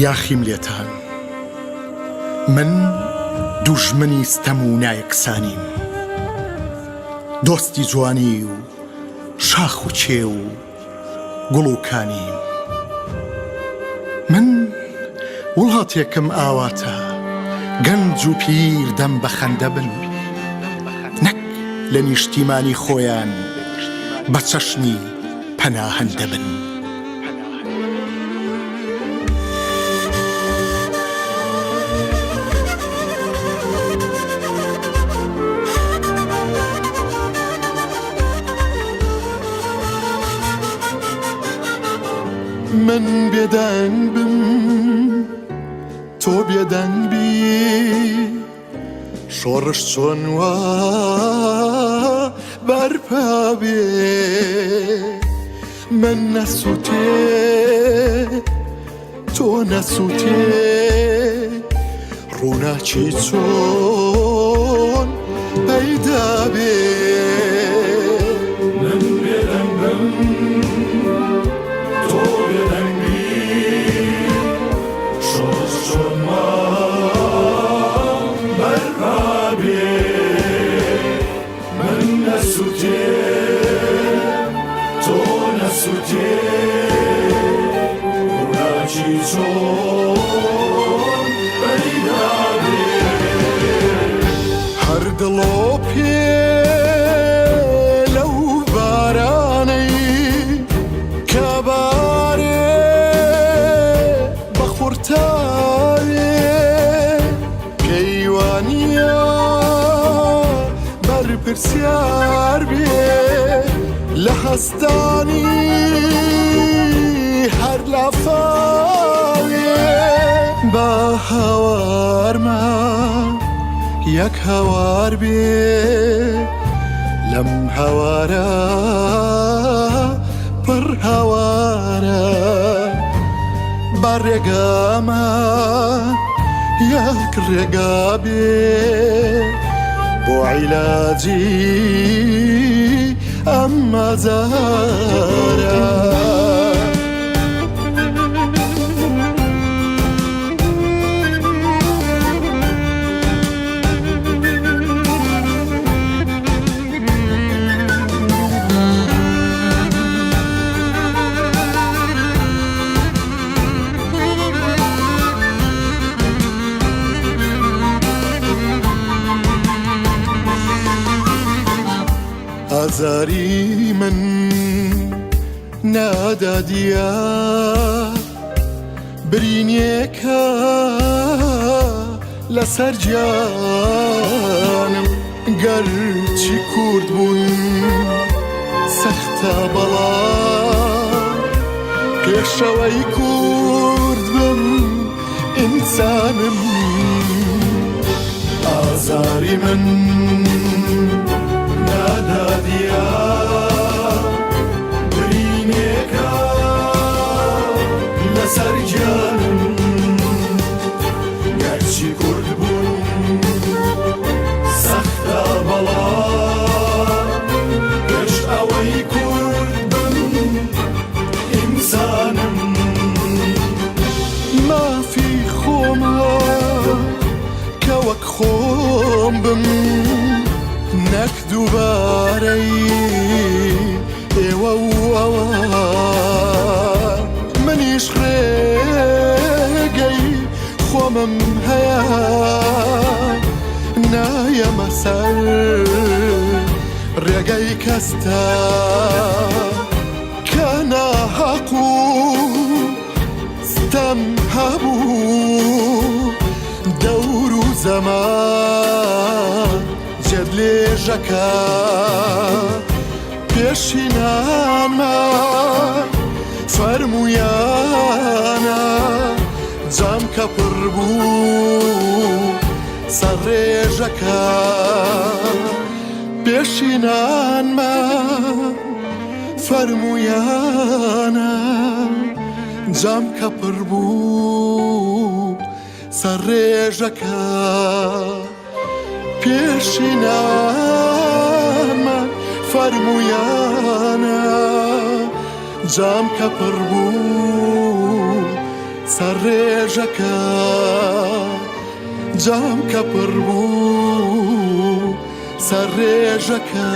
یاخیم لێتان من دوژمنی ستەم و نایەکسانیم، دۆستی جوانی و شاخ و چێ و گوڵ و کانیم. من وڵاتێکم ئاواتە گەنج و پیر دەم بە خەندە بن، نەک لە نیشتیمانی خۆیان بە چەشنی پەناهەندە بن. من بێدەنگ بم تۆ بێدەنگ بی، شۆڕش چۆن وا بەرپا بێ. من نەسووتێ تۆ نەسووتێ، ڕووناچی چۆن پەیدا بێ. من بێدەنگ بم تۆ بێدەنگ بی، شۆڕش چۆن وا بەرپا بێ. من نەسووتێ تۆ نەسووتێ، ڕووناچی چۆن پەیدا بێ. هەر دڵۆ پێ لەو بارانەی کە بارێ بە خورتاوێ، پەیوانیە بەرپرسیار بێ لە هەستانی هەر لافاوێ. بە هەوارمان یەک هەوار بێ، لەم هەوارە پڕ هەوارە. بە ڕێگامان یەک ڕێگا بێ، بۆ عیلاجی ئەم مەزارە. ئازاری من نادادیە برینێکە لەسەر گیانم، گەرچی کورد بوون سەختە بەڵام پێشەوەی کورد بم ئینسانم. ئازاری من نادادیە برینێکە لەسەر گیانم، گەرچی کورد بوون سەختە بەڵام پێش ئەوەی کورد بم ئینسانم. مافی خۆمە کە وەک خۆم بم، نەک دووبارەی ئێوە و ئەوە. منیش ڕێگەی خۆمم هەیە، نایەمە سەر ڕێگەی کەستە کە ناحەق و ستەم هەبوو. دەور و زەمان جێت لێژەکە، پێشینانمان فەرموویانە جام کە پڕ بوو سەر ڕێژەکە. پێشینانمان فەرموویانە جام کە پڕ بوو سەر ڕێژەکە. پێشینانمان فەرموویانە جام کە پڕ بوو سەرڕێژەکە جام کە پڕ بوو سەرڕێژەکە